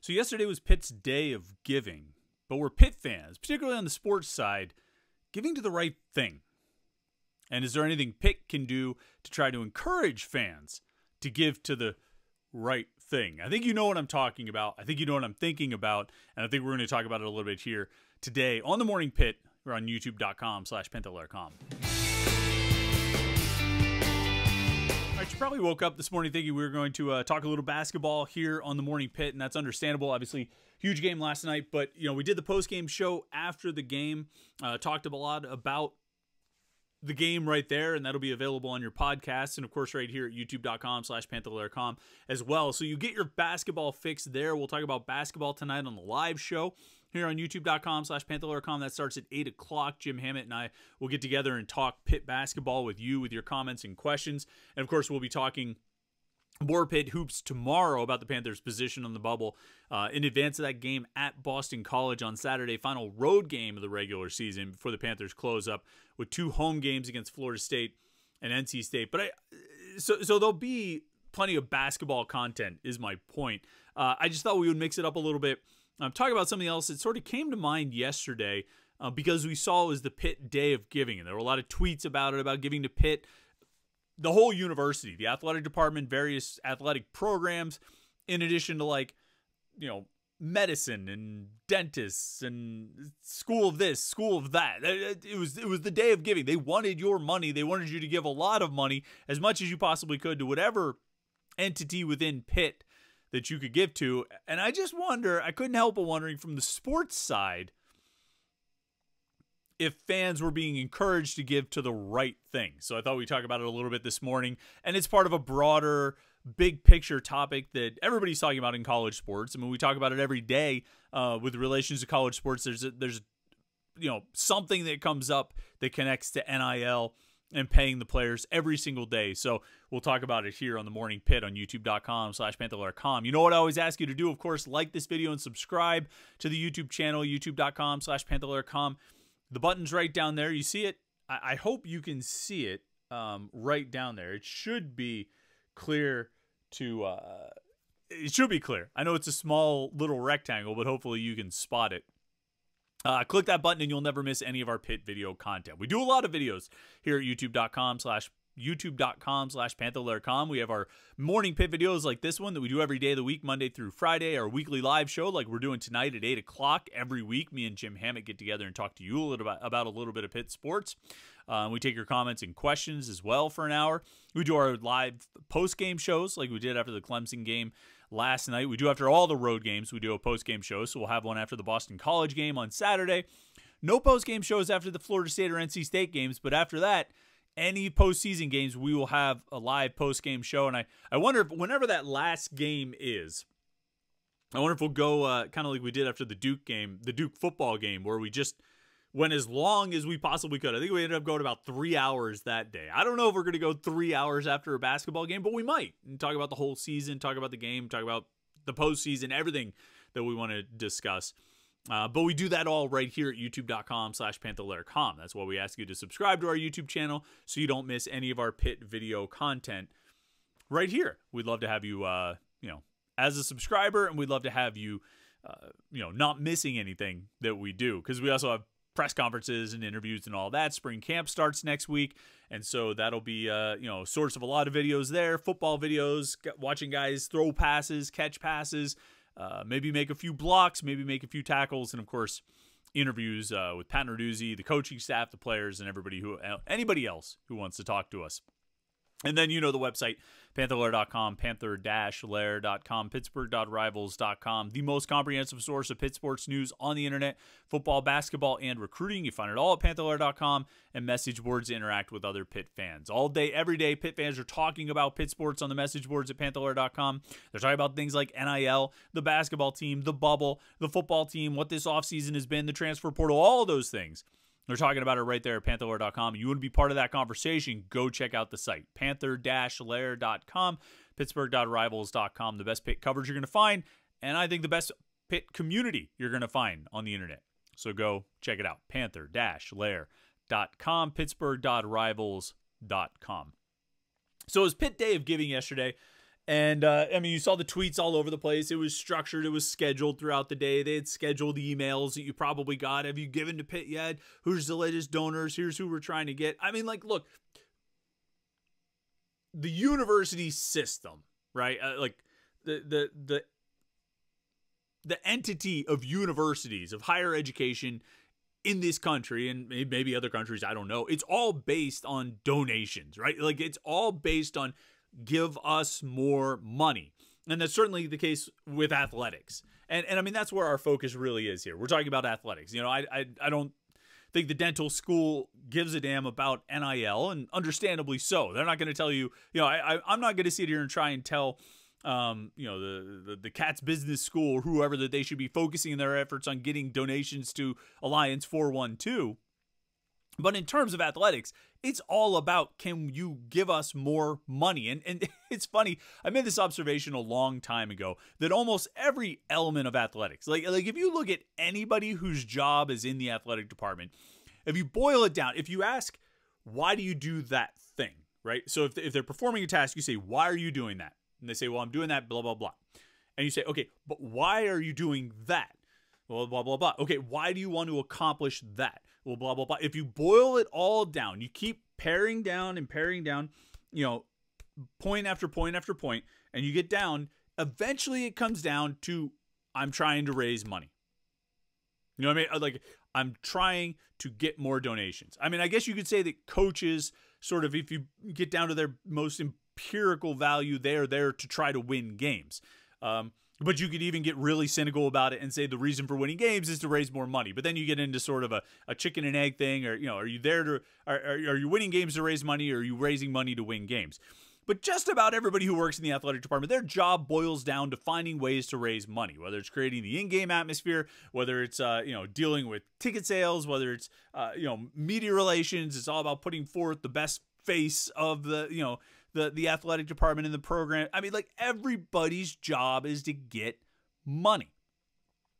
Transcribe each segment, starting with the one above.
So yesterday was Pitt's day of giving, but we're Pitt fans, particularly on the sports side, giving to the right thing. And is there anything Pitt can do to try to encourage fans to give to the right thing? I think you know what I'm talking about. I think you know what I'm thinking about. And I think we're going to talk about it a little bit here today on the Morning Pitt. We're on youtube.com/Panther-Lair.com. All right, you probably woke up this morning thinking we were going to talk a little basketball here on the Morning Pit, and that's understandable. Obviously, huge game last night, but we did the post-game show after the game, talked a lot about the game right there, and that'll be available on your podcast, and of course right here at youtube.com/Panther-Lair.com as well. So you get your basketball fix there. We'll talk about basketball tonight on the live show here on youtube.com/Panther-Lair.com. That starts at 8 o'clock. Jim Hammett and I will get together and talk Pitt basketball with you, with your comments and questions. And of course, we'll be talking more Pitt hoops tomorrow about the Panthers' position on the bubble in advance of that game at Boston College on Saturday, final road game of the regular season before the Panthers close up with 2 home games against Florida State and NC State. But so there'll be plenty of basketball content is my point. I just thought we would mix it up a little bit. Talk about something else that sort of came to mind yesterday because we saw it was the Pitt Day of Giving, and there were a lot of tweets about it, about giving to Pitt. The whole university, the athletic department, various athletic programs, in addition to medicine and dentists and school of this, school of that. It was the day of giving. They wanted your money. They wanted you to give a lot of money, as much as you possibly could, to whatever entity within Pitt that you could give to. And I just wonder, I couldn't help but wondering from the sports side, if fans were being encouraged to give to the right thing. So I thought we'd talk about it a little bit this morning. And it's part of a broader, big picture topic that everybody's talking about in college sports. I mean, we talk about it every day with relations to college sports. There's something that comes up that connects to NIL and paying the players every single day. So we'll talk about it here on the Morning Pit on youtube.com/Panther-Lair.com. You know what I always ask you to do? Of course, like this video and subscribe to the YouTube channel, youtube.com/Panther-Lair.com. The button's right down there. You see it? I hope you can see it right down there. It should be clear to it should be clear. I know it's a small little rectangle, but hopefully you can spot it. Click that button and you'll never miss any of our Pitt video content. We do a lot of videos here at youtube.com/Panther-Lair.com. We have our morning Pitt videos like this one that we do every day of the week, Monday through Friday. Our weekly live show like we're doing tonight at 8 o'clock every week. Me and Jim Hammett get together and talk to you about a little bit of Pitt sports. We take your comments and questions as well for an hour. We do our live post-game shows like we did after the Clemson game last night. We do after all the road games. We do a post-game show, so we'll have one after the Boston College game on Saturday. No post-game shows after the Florida State or NC State games, but after that, any postseason games, we will have a live post-game show. And I wonder if whenever that last game is, I wonder if we'll go kind of like we did after the Duke game, the Duke football game, where we just went as long as we possibly could. I think we ended up going about 3 hours that day. I don't know if we're going to go 3 hours after a basketball game, but we might. And talk about the whole season, talk about the game, talk about the postseason, everything that we want to discuss. But we do that all right here at youtube.com/Panther-Lair.com. That's why we ask you to subscribe to our YouTube channel so you don't miss any of our Pitt video content right here. We'd love to have you, as a subscriber, and we'd love to have you, not missing anything that we do, because we also have press conferences and interviews and all that. Spring camp starts next week, and so that'll be source of a lot of videos there, football videos, watching guys throw passes, catch passes, maybe make a few blocks, maybe make a few tackles, and of course interviews with Pat Narduzzi, the coaching staff, the players, and anybody else who wants to talk to us. And then the website, Panther-Lair.com, Panther-Lair.com, Pittsburgh.rivals.com, the most comprehensive source of Pitt sports news on the internet, football, basketball, and recruiting. You find it all at Panther-Lair.com and message boards to interact with other Pitt fans. All day, every day, Pitt fans are talking about Pitt sports on the message boards at Panther-Lair.com. They're talking about things like NIL, the basketball team, the bubble, the football team, what this offseason has been, the transfer portal, all of those things. They're talking about it right there at Panther-Lair.com. You want to be part of that conversation, go check out the site, Panther-Lair.com, Pittsburgh.rivals.com. The best Pitt coverage you're going to find, and I think the best Pitt community you're going to find on the internet. So go check it out, Panther-Lair.com, Pittsburgh.rivals.com. So it was Pitt Day of Giving yesterday, And, I mean, you saw the tweets all over the place. It was structured. It was scheduled throughout the day. They had scheduled emails that you probably got. Have you given to Pitt yet? Who's the latest donors? Here's who we're trying to get. I mean, like, look, the university system, right? Like the entity of universities, of higher education in this country and maybe other countries, I don't know. It's all based on donations, right? Like, it's all based on give us more money. And that's certainly the case with athletics. And I mean, that's where our focus really is here. We're talking about athletics. You know, I don't think the dental school gives a damn about NIL, and understandably so. They're not going to tell you, you know, I'm not going to sit here and try and tell, you know, the Cats Business School or whoever that they should be focusing their efforts on getting donations to Alliance 412. But in terms of athletics, it's all about, can you give us more money? And it's funny, I made this observation a long time ago that almost every element of athletics, like if you look at anybody whose job is in the athletic department, if you boil it down, if you ask, why do you do that thing, right? So if they're performing a task, you say, why are you doing that? And they say, well, I'm doing that, blah, blah, blah. And you say, okay, but why are you doing that? Well, blah, blah, blah. Okay, why do you want to accomplish that? Well, blah, blah, blah. If you boil it all down, you keep paring down, you know, point after point after point, and you get down, eventually it comes down to, I'm trying to raise money. You know what I mean? Like, I'm trying to get more donations. I mean, I guess you could say that coaches sort of, if you get down to their most empirical value, they're there to try to win games. But you could even get really cynical about it and say the reason for winning games is to raise more money. But then you get into sort of a chicken and egg thing, or, you know, are you there to, are you winning games to raise money, or are you raising money to win games? But just about everybody who works in the athletic department, their job boils down to finding ways to raise money, whether it's creating the in-game atmosphere, whether it's, you know, dealing with ticket sales, whether it's, you know, media relations. It's all about putting forth the best face of the, you know, the athletic department in the program. I mean, like, everybody's job is to get money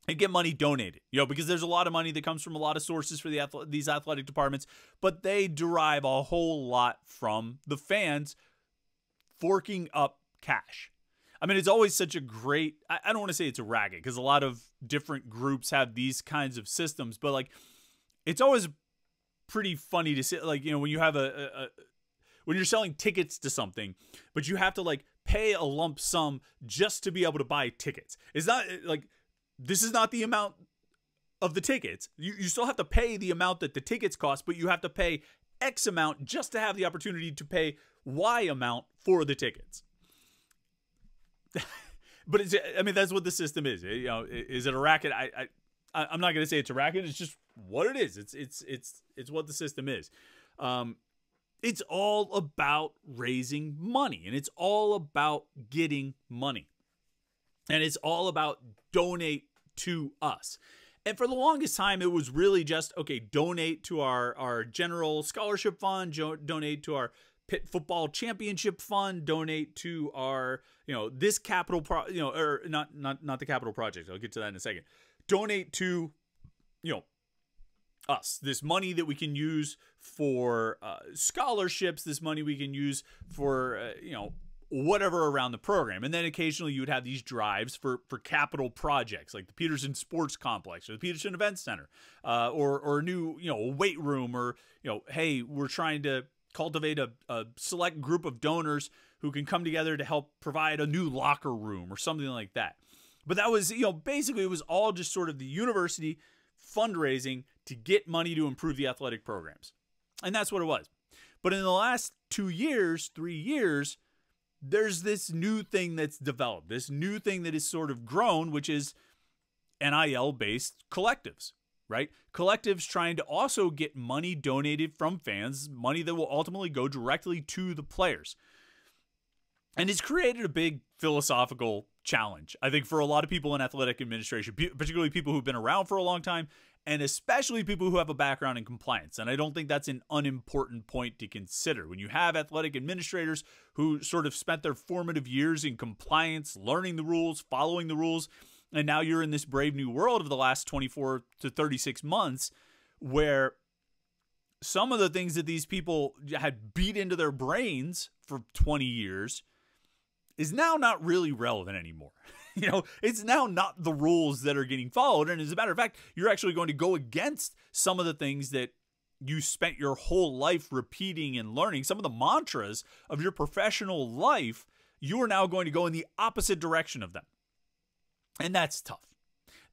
and get money donated, you know, because there's a lot of money that comes from a lot of sources for these athletic departments, but they derive a whole lot from the fans forking up cash. I mean, it's always such a great, I don't want to say it's a racket, because a lot of different groups have these kinds of systems, but like, it's always pretty funny to see, like, you know, when you have when you're selling tickets to something, but you have to like pay a lump sum just to be able to buy tickets. It's not like, this is not the amount of the tickets. You still have to pay the amount that the tickets cost, but you have to pay X amount just to have the opportunity to pay Y amount for the tickets. But it's, I mean, that's what the system is. You know, is it a racket? I'm not going to say it's a racket. It's just what it is. It's what the system is. It's all about raising money, and it's all about getting money, and it's all about donate to us. And for the longest time, it was really just, okay, donate to our general scholarship fund, donate to our Pitt football championship fund, donate to our, you know, this capital, or not the capital project. I'll get to that in a second. Donate to, you know, us, this money that we can use for scholarships, this money we can use for, you know, whatever around the program. And then occasionally you would have these drives for capital projects like the Peterson Sports Complex or the Peterson Event Center, or a new, you know, weight room, or, you know, hey, we're trying to cultivate a select group of donors who can come together to help provide a new locker room or something like that. But that was, you know, basically it was all just sort of the university fundraising to get money to improve the athletic programs. And that's what it was. But in the last 2 years, 3 years, there's this new thing that's developed, this new thing that is sort of grown, which is NIL-based collectives, right? Collectives trying to also get money donated from fans, money that will ultimately go directly to the players. And it's created a big philosophical challenge, I think, for a lot of people in athletic administration, particularly people who've been around for a long time, and especially people who have a background in compliance. And I don't think that's an unimportant point to consider. When you have athletic administrators who sort of spent their formative years in compliance, learning the rules, following the rules, and now you're in this brave new world of the last 24 to 36 months where some of the things that these people had beat into their brains for 20 years is now not really relevant anymore. It's now not the rules that are getting followed. And as a matter of fact, you're actually going to go against some of the things that you spent your whole life repeating and learning. Some of the mantras of your professional life, you are now going to go in the opposite direction of them. And that's tough.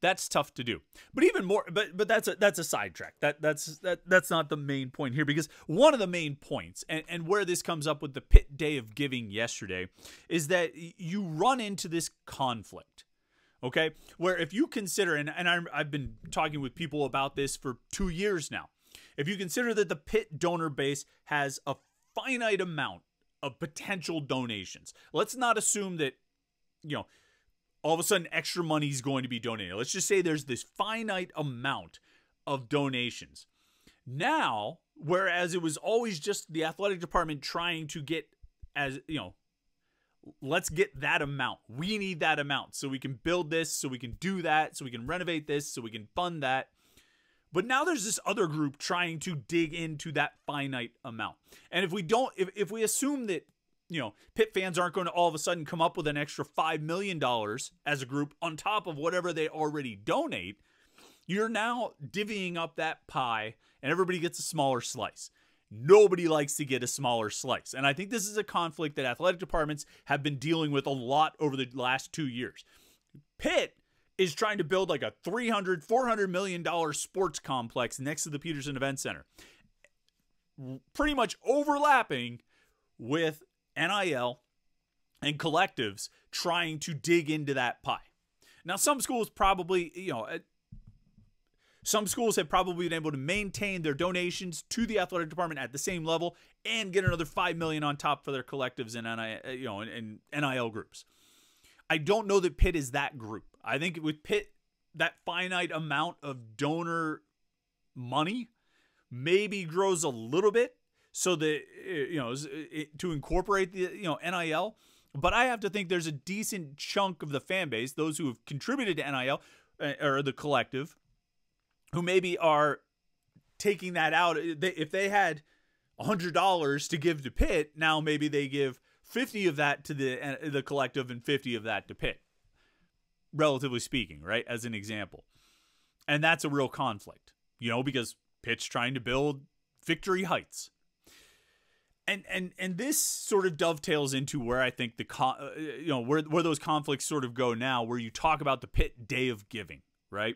That's tough to do. But even more, but that's a sidetrack. That's not the main point here, because one of the main points, and where this comes up with the Pitt Day of Giving yesterday, is that you run into this conflict. Okay, where if you consider, and I've been talking with people about this for 2 years now, if you consider that the Pitt donor base has a finite amount of potential donations, let's not assume that, all of a sudden extra money is going to be donated. Let's just say there's this finite amount of donations. Now, whereas it was always just the athletic department trying to get, let's get that amount. We need that amount so we can build this, so we can do that, so we can renovate this, so we can fund that. But now there's this other group trying to dig into that finite amount. And if we assume that, Pitt fans aren't going to all of a sudden come up with an extra $5 million as a group on top of whatever they already donate, you're now divvying up that pie and everybody gets a smaller slice. Nobody likes to get a smaller slice. And I think this is a conflict that athletic departments have been dealing with a lot over the last 2 years. Pitt is trying to build like a $400 million sports complex next to the Peterson Event Center, pretty much overlapping with NIL and collectives trying to dig into that pie. Now, some schools have probably been able to maintain their donations to the athletic department at the same level and get another $5 million on top for their collectives and NIL groups. I don't know that Pitt is that group. I think with Pitt, that finite amount of donor money maybe grows a little bit, so that, to incorporate the, NIL. But I have to think there's a decent chunk of the fan base, those who have contributed to NIL or the collective, who maybe are taking that out. If they had $100 to give to Pitt, now maybe they give 50 of that to the collective and 50 of that to Pitt, relatively speaking, right? As an example. And that's a real conflict, because Pitt's trying to build Victory Heights. And this sort of dovetails into where I think where those conflicts sort of go now, where you talk about the Pitt Day of Giving, right?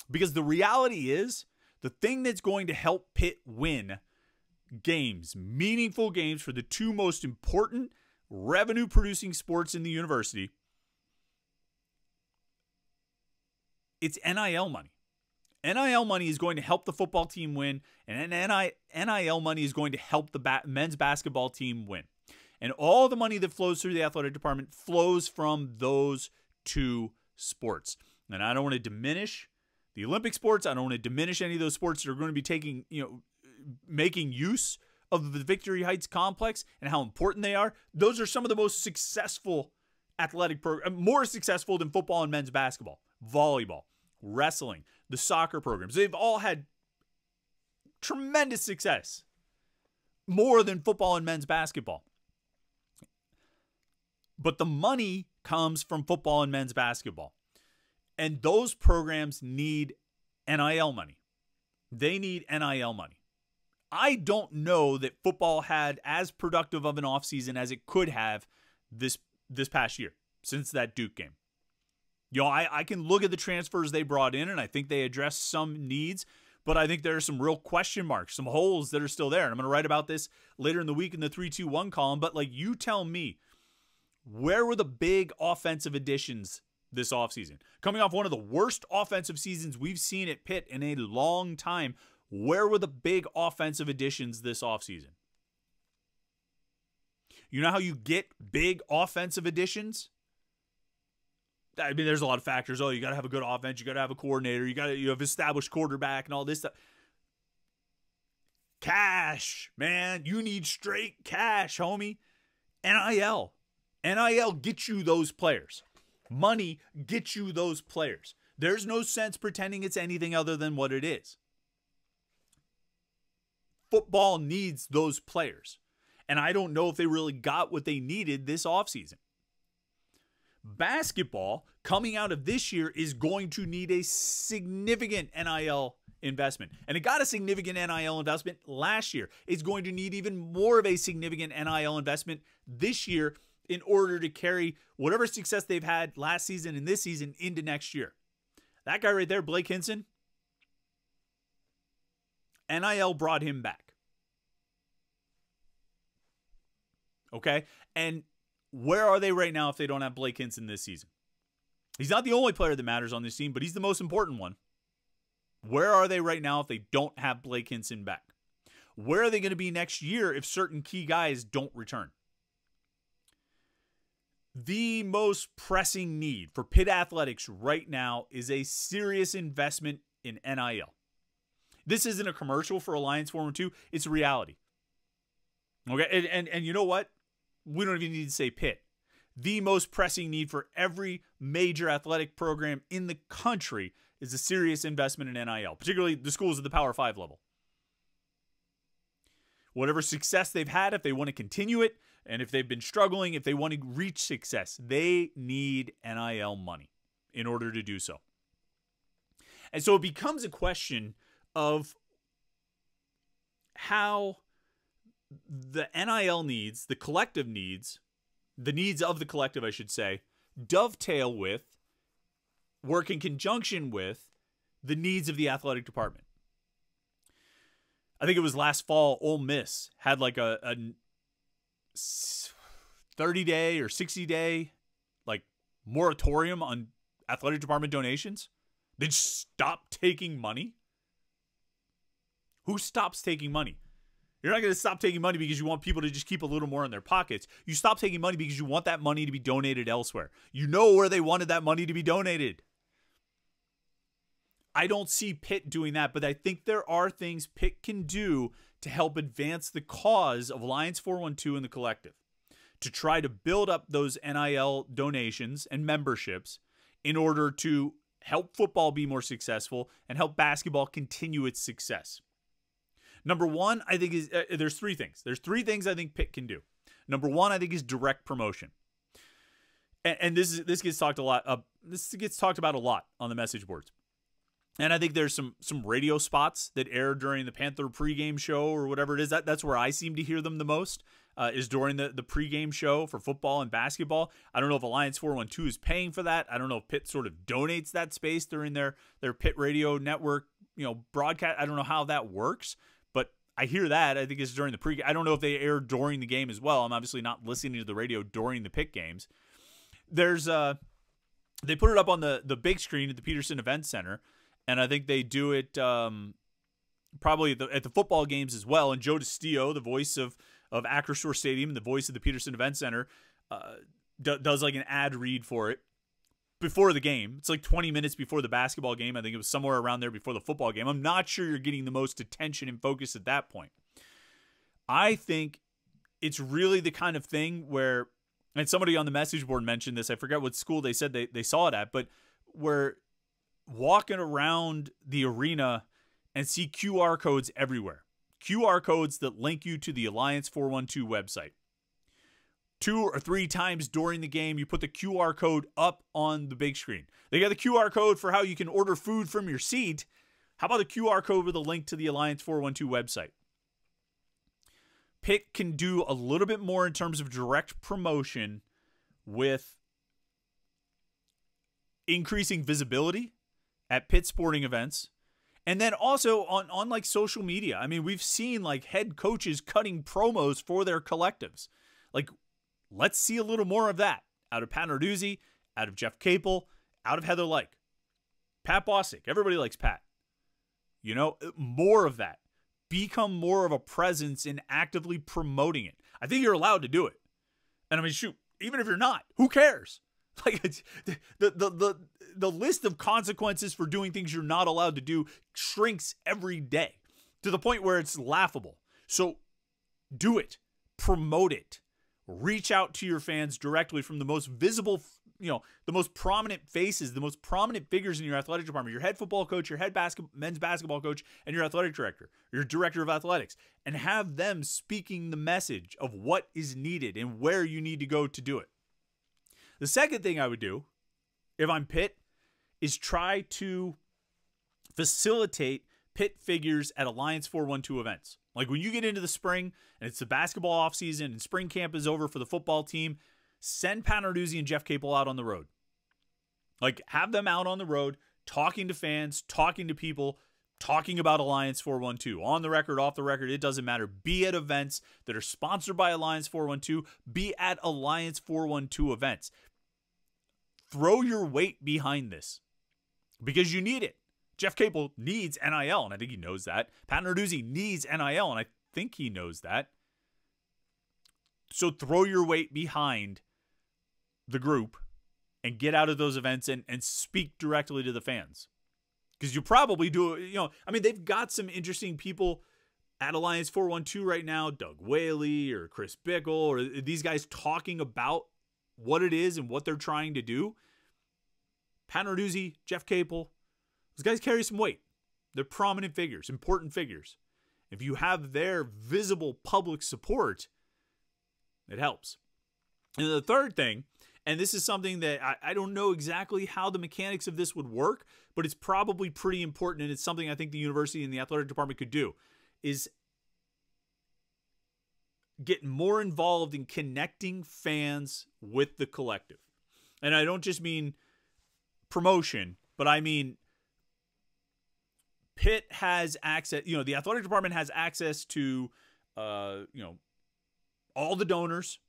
Because the reality is, the thing that's going to help Pitt win games, meaningful games for the two most important revenue-producing sports in the university, it's NIL money. NIL money is going to help the football team win, and NIL money is going to help the men's basketball team win. And all the money that flows through the athletic department flows from those two sports. And I don't want to diminish the Olympic sports. I don't want to diminish any of those sports that are going to be making use of the Victory Heights complex and how important they are. Those are some of the most successful athletic programs, more successful than football and men's basketball, volleyball, wrestling, the soccer programs. They've all had tremendous success, more than football and men's basketball. But the money comes from football and men's basketball. And those programs need NIL money. They need NIL money. I don't know that football had as productive of an offseason as it could have this past year, since that Duke game. I can look at the transfers they brought in, and I think they addressed some needs, but I think there are some real question marks, some holes that are still there. And I'm going to write about this later in the week in the 3-2-1 column. But you tell me, where were the big offensive additions this offseason? Coming off one of the worst offensive seasons we've seen at Pitt in a long time, where were the big offensive additions this offseason? You know how you get big offensive additions? I mean, there's a lot of factors. Oh, you got to have a good offense. You got to have a coordinator. You have established quarterback and all this stuff. Cash, man. You need straight cash, homie. NIL. NIL gets you those players. Money gets you those players. There's no sense pretending it's anything other than what it is. Football needs those players. And I don't know if they really got what they needed this offseason. Basketball coming out of this year is going to need a significant NIL investment. And it got a significant NIL investment last year. It's going to need even more of a significant NIL investment this year in order to carry whatever success they've had last season and this season into next year. That guy right there, Blake Hinson, NIL brought him back. Okay? And where are they right now if they don't have Blake Hinson this season? He's not the only player that matters on this team, but he's the most important one. Where are they right now if they don't have Blake Hinson back? Where are they going to be next year if certain key guys don't return? The most pressing need for Pitt Athletics right now is a serious investment in NIL. This isn't a commercial for Alliance 412. It's a reality. Okay, and you know what? We don't even need to say Pitt. The most pressing need for every major athletic program in the country is a serious investment in NIL, particularly the schools at the Power 5 level. Whatever success they've had, if they want to continue it, and if they've been struggling, if they want to reach success, they need NIL money in order to do so. And so it becomes a question of how the NIL needs, the collective needs, the needs of the collective, I should say, dovetail with, work in conjunction with, the needs of the athletic department. I think it was last fall, Ole Miss had like a 30-day or 60-day like moratorium on athletic department donations. They just stopped taking money. Who stops taking money? You're not going to stop taking money because you want people to just keep a little more in their pockets. You stop taking money because you want that money to be donated elsewhere. You know where they wanted that money to be donated. I don't see Pitt doing that, but I think there are things Pitt can do to help advance the cause of Alliance 412 and the collective, to try to build up those NIL donations and memberships in order to help football be more successful and help basketball continue its success. Number one, I think is there's three things. There's three things I think Pitt can do. Number one, I think is direct promotion, and this gets talked a lot. This gets talked about a lot on the message boards. And I think there's some radio spots that air during the Panther pregame show or whatever it is. That's where I seem to hear them the most, is during the pregame show for football and basketball. I don't know if Alliance 412 is paying for that. I don't know if Pitt sort of donates that space during their Pitt Radio Network, broadcast. I don't know how that works, but I hear that. I think it's during the pregame. I don't know if they air during the game as well. I'm obviously not listening to the radio during the Pitt games. There's they put it up on the big screen at the Peterson Event Center. And I think they do it probably at the football games as well. And Joe DiStio, the voice of Acrisure Stadium, the voice of the Peterson Event Center, does like an ad read for it before the game. It's like 20 minutes before the basketball game. I think it was somewhere around there before the football game. I'm not sure you're getting the most attention and focus at that point. I think it's really the kind of thing where, and somebody on the message board mentioned this, I forget what school they said they saw it at, but where walking around the arena and see QR codes everywhere. QR codes that link you to the Alliance 412 website. 2 or 3 times during the game, you put the QR code up on the big screen. They got the QR code for how you can order food from your seat. How about the QR code with a link to the Alliance 412 website? Pitt can do a little bit more in terms of direct promotion with increasing visibility at Pitt sporting events, and then also on like social media. I mean, we've seen like head coaches cutting promos for their collectives. Like, let's see a little more of that out of Pat Narduzzi, out of Jeff Capel, out of Heather Lyke. Pat Bostic. Everybody likes Pat. More of that. Become more of a presence in actively promoting it. I think you're allowed to do it. And I mean, shoot, even if you're not, who cares? Like, it's, the list of consequences for doing things you're not allowed to do shrinks every day to the point where it's laughable. So do it. Promote it. Reach out to your fans directly from the most visible, the most prominent faces, the most prominent figures in your athletic department, your head football coach, your head men's basketball coach, and your athletic director, your director of athletics, and have them speaking the message of what is needed and where you need to go to do it. The second thing I would do, if I'm Pitt, is try to facilitate Pitt figures at Alliance 412 events. Like when you get into the spring and it's the basketball offseason and spring camp is over for the football team, send Pat Narduzzi and Jeff Capel out on the road. Like have them out on the road, talking to fans, talking to people, talking about Alliance 412. On the record, off the record, it doesn't matter. Be at events that are sponsored by Alliance 412. Be at Alliance 412 events. Throw your weight behind this because you need it. Jeff Capel needs NIL, and I think he knows that. Pat Narduzzi needs NIL, and I think he knows that. So throw your weight behind the group and get out of those events and speak directly to the fans. Because you probably do, they've got some interesting people at Alliance 412 right now, Doug Whaley or Chris Bickle, or these guys talking about what it is and what they're trying to do. Pat Narduzzi, Jeff Capel, those guys carry some weight. They're prominent figures, important figures. If you have their visible public support, it helps. And the third thing, and this is something that I don't know exactly how the mechanics of this would work, but it's probably pretty important, and it's something I think the university and the athletic department could do, is get more involved in connecting fans with the collective. And I don't just mean promotion, but I mean Pitt has access, the athletic department has access to, all the donors,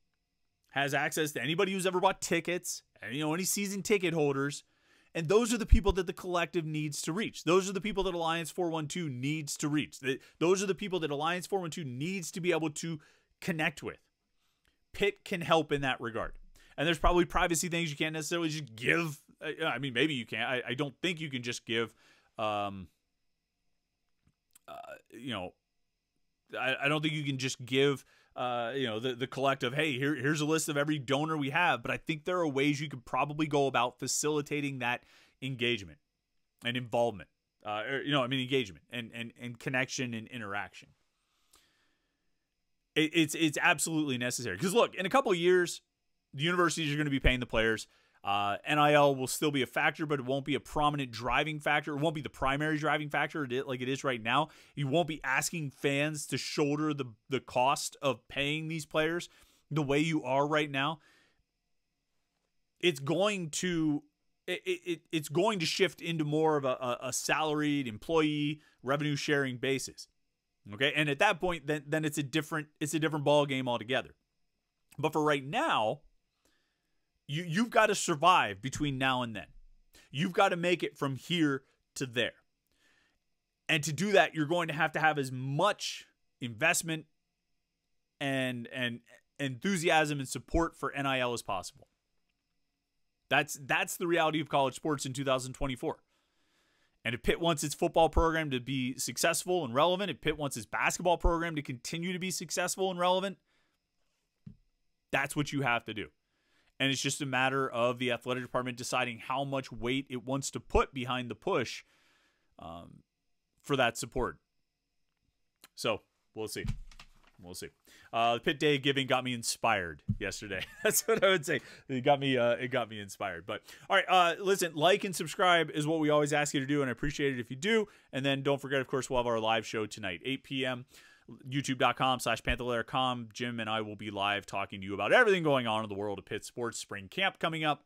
has access to anybody who's ever bought tickets, and, any season ticket holders. And those are the people that the collective needs to reach. Those are the people that Alliance 412 needs to reach. Those are the people that Alliance 412 needs to be able to connect with. Pitt can help in that regard. And there's probably privacy things you can't necessarily just give. I mean, maybe you can. I don't think you can just give, I don't think you can just give, the collective, hey, here's a list of every donor we have. But I think there are ways you could probably go about facilitating that engagement and involvement, engagement and connection and interaction. It's absolutely necessary. Because look, in a couple of years, the universities are going to be paying the players. NIL will still be a factor, but it won't be a prominent driving factor. It won't be the primary driving factor like it is right now. You won't be asking fans to shoulder the cost of paying these players the way you are right now. It's going to shift into more of a salaried employee revenue sharing basis. Okay, and at that point, then it's a different ball game altogether. But for right now, You've got to survive between now and then. You've got to make it from here to there. And to do that, you're going to have as much investment and enthusiasm and support for NIL as possible. That's the reality of college sports in 2024. And if Pitt wants its football program to be successful and relevant, if Pitt wants its basketball program to continue to be successful and relevant, that's what you have to do. And it's just a matter of the athletic department deciding how much weight it wants to put behind the push for that support. So we'll see. The Pitt Day giving got me inspired yesterday. That's what I would say. It got me inspired. But all right, listen, like and subscribe is what we always ask you to do, and I appreciate it if you do. And then don't forget, of course, we'll have our live show tonight, 8 p.m. YouTube.com/Panther-Lair.com. Jim and I will be live talking to you about everything going on in the world of Pitt sports. Spring camp coming up.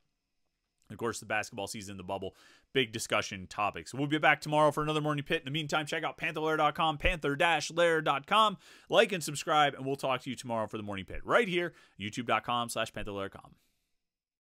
Of course, the basketball season, the bubble, big discussion topics. We'll be back tomorrow for another Morning Pitt. In the meantime, check out Panther-Lair.com, Panther-Lair.com. Like and subscribe, and we'll talk to you tomorrow for the Morning Pitt right here, YouTube.com/Panther-Lair.com.